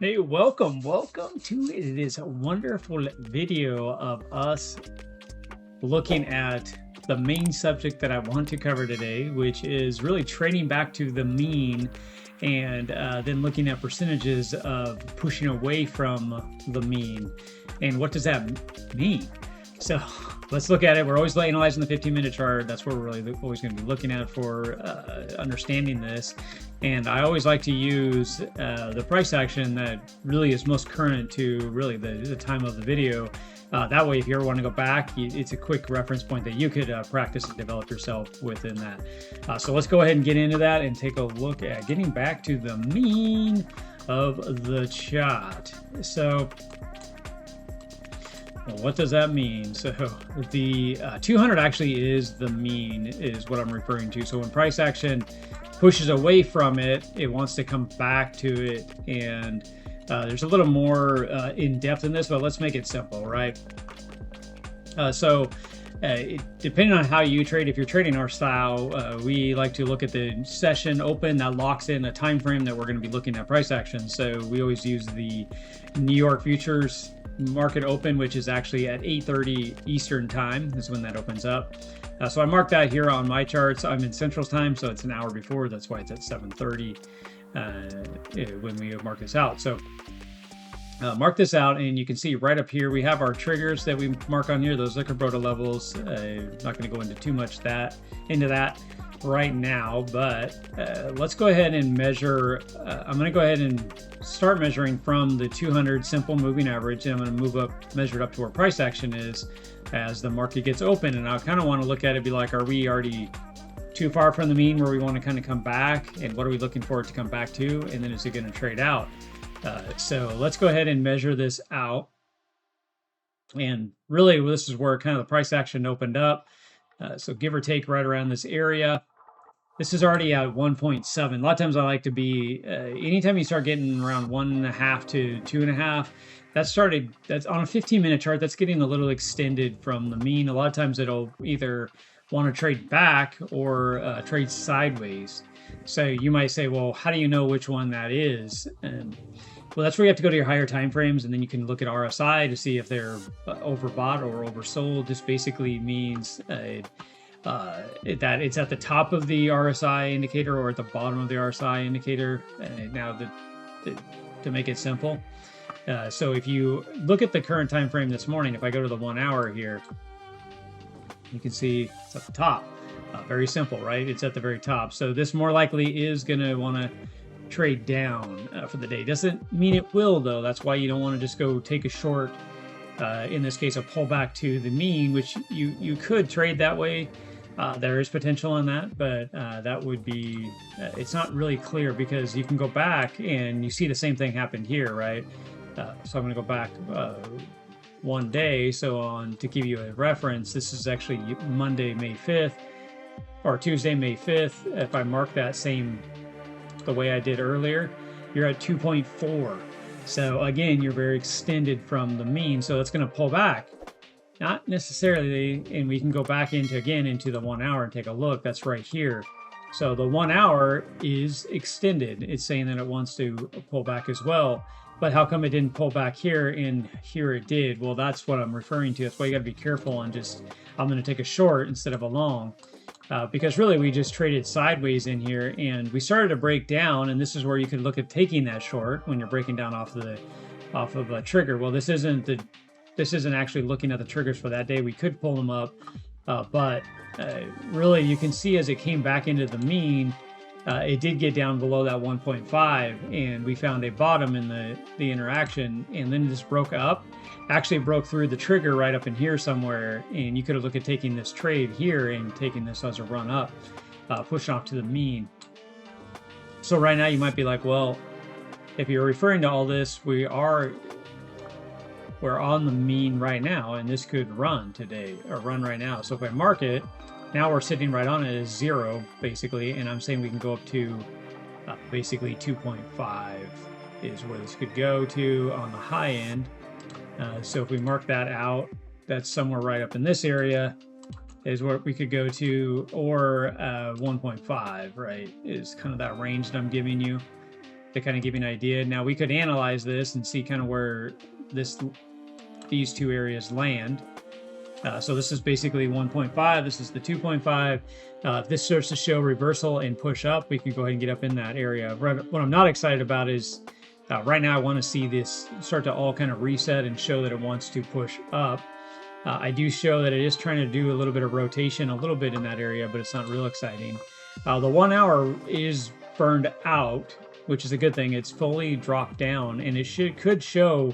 Hey, welcome to this wonderful video of us looking at the main subject that I want to cover today, which is really trading back to the mean and then looking at percentages of pushing away from the mean. And what does that mean? So let's look at it. We're always analyzing the 15-minute chart. That's what we're really always going to be looking at for understanding this. And I always like to use the price action that really is most current to really the time of the video. That way, if you ever want to go back, it's a quick reference point that you could practice and develop yourself within that. So let's go ahead and get into that and take a look at getting back to the mean of the chart. So what does that mean? So the 200 actually is the mean, is what I'm referring to. So when price action pushes away from it, it wants to come back to it. And there's a little more in depth in this, but let's make it simple, right? Depending on how you trade, if you're trading our style, we like to look at the session open that locks in a time frame that we're going to be looking at price action. So we always use the New York futures market open, which is actually at 8:30 Eastern time is when that opens up. So I marked that here on my charts. I'm in Central time, so it's an hour before. That's why it's at 7:30 when we mark this out. So mark this out, and you can see right up here we have our triggers that we mark on here. Those are Kabroda levels. Not going to go into too much into that right now, but let's go ahead and measure. I'm going to go ahead and start measuring from the 200 simple moving average, and I'm going to measure it up to where price action is as the market gets open. And I kind of want to look at it, be like, are we already too far from the mean where we want to kind of come back, and what are we looking for it to come back to, and then is it going to trade out? So let's go ahead and measure this out. And really, this is where kind of the price action opened up. So give or take right around this area. This is already at 1.7. A lot of times I like to be, anytime you start getting around 1.5 to 2.5, that's on a 15-minute chart, that's getting a little extended from the mean. A lot of times it'll either want to trade back or trade sideways. So you might say, well, how do you know which one that is? Well, that's where you have to go to your higher time frames, and then you can look at RSI to see if they're overbought or oversold. This basically means that it's at the top of the RSI indicator or at the bottom of the RSI indicator. Now, to make it simple, so if you look at the current time frame this morning, if I go to the 1 hour here, you can see it's at the top. Very simple, right? It's at the very top. So this more likely is going to want to trade down for the day. Doesn't mean it will, though. That's why you don't want to just go take a short, in this case, a pullback to the mean, which you could trade that way. There is potential in that, but that would be, it's not really clear because you can go back and you see the same thing happened here, right? So I'm going to go back one day. So to give you a reference, this is actually Monday, May 5th, or Tuesday, May 5th. If I mark that the way I did earlier, you're at 2.4. So again, you're very extended from the mean. So it's going to pull back. Not necessarily, and we can go back into the 1 hour and take a look. That's right here. So the 1 hour is extended. It's saying that it wants to pull back as well. But how come it didn't pull back here and here it did? Well, that's what I'm referring to. That's why you got to be careful on I'm going to take a short instead of a long. Because really we just traded sideways in here and we started to break down, and this is where you could look at taking that short when you're breaking down off of a trigger. Well, this isn't actually looking at the triggers for that day. We could pull them up, but really you can see as it came back into the mean, it did get down below that 1.5, and we found a bottom in the interaction, and then this broke up. Actually broke through the trigger right up in here somewhere, and you could have looked at taking this trade here and taking this as a run up, pushing off to the mean. So right now you might be like, well, if you're referring to all this, we're on the mean right now, and this could run today or run right now. So if I mark it, now we're sitting right on it as 0 basically, and I'm saying we can go up to basically 2.5 is where this could go to on the high end. So if we mark that out, that's somewhere right up in this area is what we could go to, or 1.5, right, is kind of that range that I'm giving you. to kind of give you an idea. Now we could analyze this and see kind of where these two areas land. So this is basically 1.5. This is the 2.5. If this starts to show reversal and push up, we can go ahead and get up in that area. What I'm not excited about is right now I want to see this start to all kind of reset and show that it wants to push up. I do show that it is trying to do a little bit of rotation, a little bit in that area, but it's not real exciting. The 1 hour is burned out, which is a good thing. It's fully dropped down, and it could show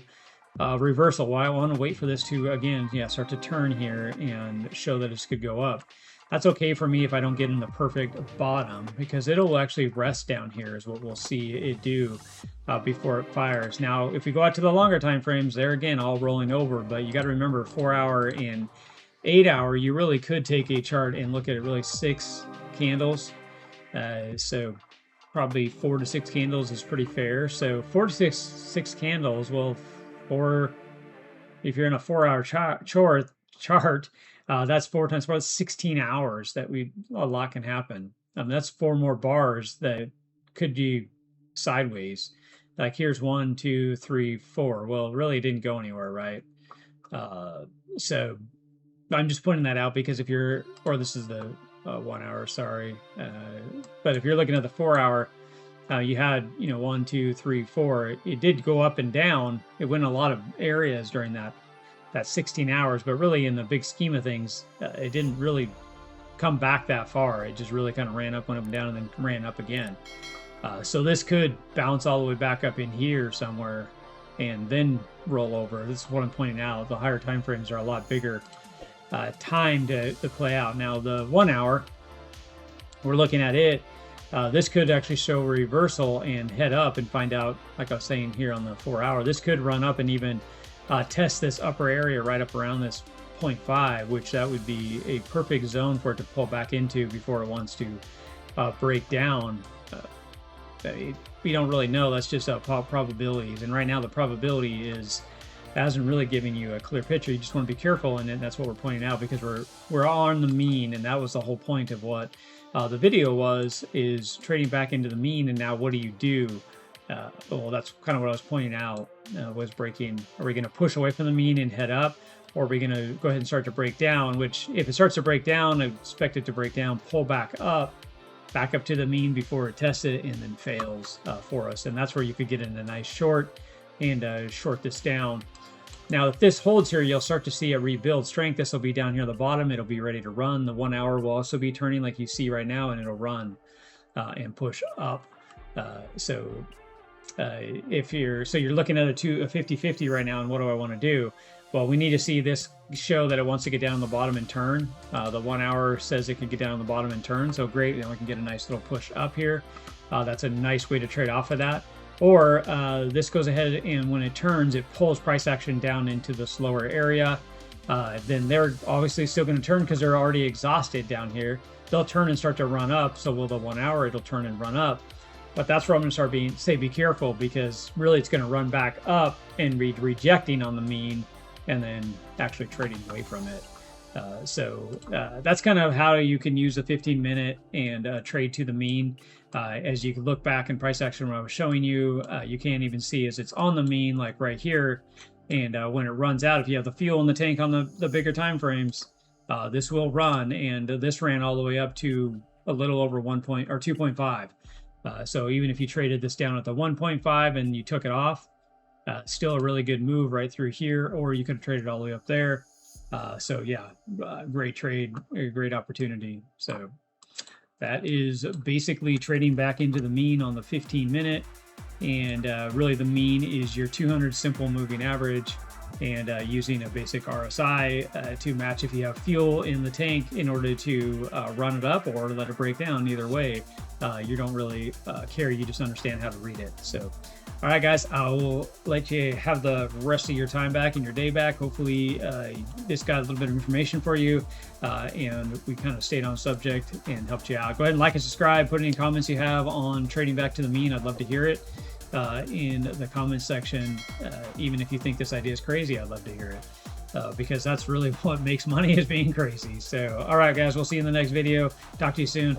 reversal. Well, I want to wait for this to, again, start to turn here and show that this could go up. That's okay for me if I don't get in the perfect bottom, because it'll actually rest down here is what we'll see it do before it fires. Now, if we go out to the longer time frames, there again, all rolling over, but you got to remember 4 hour and 8 hour, you really could take a chart and look at it really 6 candles. So probably 4 to 6 candles is pretty fair. So 4 to 6 candles, well, if you're in a 4 hour chart, that's 4 times 4, that's 16 hours that a lot can happen. That's 4 more bars that could do sideways. Like here's 1, 2, 3, 4. Well, really it didn't go anywhere, right? So I'm just pointing that out because if you're, or this is the 1 hour, sorry. But if you're looking at the 4 hour, you had, 1, 2, 3, 4. It did go up and down. It went in a lot of areas during that 16 hours, but really in the big scheme of things, it didn't really come back that far. It just really kind of ran up, went up and down, and then ran up again. So this could bounce all the way back up in here somewhere and then roll over. This is what I'm pointing out. The higher time frames are a lot bigger time to play out. Now the 1 hour, we're looking at it. This could actually show reversal and head up and find out, like I was saying here on the 4 hour, this could run up and even test this upper area right up around this 0.5, which that would be a perfect zone for it to pull back into before it wants to break down. We don't really know. That's just probabilities. And right now the probability hasn't really given you a clear picture. You just want to be careful, and that's what we're pointing out, because we're on the mean, and that was the whole point of what the video is trading back into the mean. And now what do? Well, that's kind of what I was pointing out, was breaking. Are we going to push away from the mean and head up, or are we going to go ahead and start to break down? Which, if it starts to break down, I expect it to break down, pull back up to the mean before it tests it, and then fails for us. And that's where you could get in a nice short and short this down. Now, if this holds here, you'll start to see a rebuild strength. This will be down here at the bottom. It'll be ready to run. The 1 hour will also be turning like you see right now, and it'll run and push up. If you're looking at a 50-50 right now, and what do I want to do? Well, we need to see this show that it wants to get down on the bottom and turn. The 1 hour says it can get down on the bottom and turn, so great. Then we can get a nice little push up here. That's a nice way to trade off of that. Or this goes ahead, and when it turns, it pulls price action down into the slower area. Then they're obviously still going to turn because they're already exhausted down here. They'll turn and start to run up. So will the 1 hour, it'll turn and run up. But that's where I'm going to start be careful, because really it's going to run back up and be rejecting on the mean and then actually trading away from it. That's kind of how you can use a 15-minute and trade to the mean. As you can look back in price action, when I was showing you, you can't even see as it's on the mean, like right here. And when it runs out, if you have the fuel in the tank on the bigger time frames, this will run. And this ran all the way up to a little over 2.5. So even if you traded this down at the 1.5 and you took it off, still a really good move right through here, or you could have traded all the way up there. Great trade, a great opportunity. So that is basically trading back into the mean on the 15-minute. And really the mean is your 200 simple moving average, and using a basic RSI to match if you have fuel in the tank in order to run it up or let it break down. Either way, you don't really care. You just understand how to read it. So, all right, guys, I will let you have the rest of your time back and your day back. Hopefully this got a little bit of information for you, and we kind of stayed on subject and helped you out. Go ahead and like and subscribe. Put any comments you have on trading back to the mean. I'd love to hear it in the comments section. Even if you think this idea is crazy, I'd love to hear it, because that's really what makes money, is being crazy. So, all right, guys, we'll see you in the next video. Talk to you soon.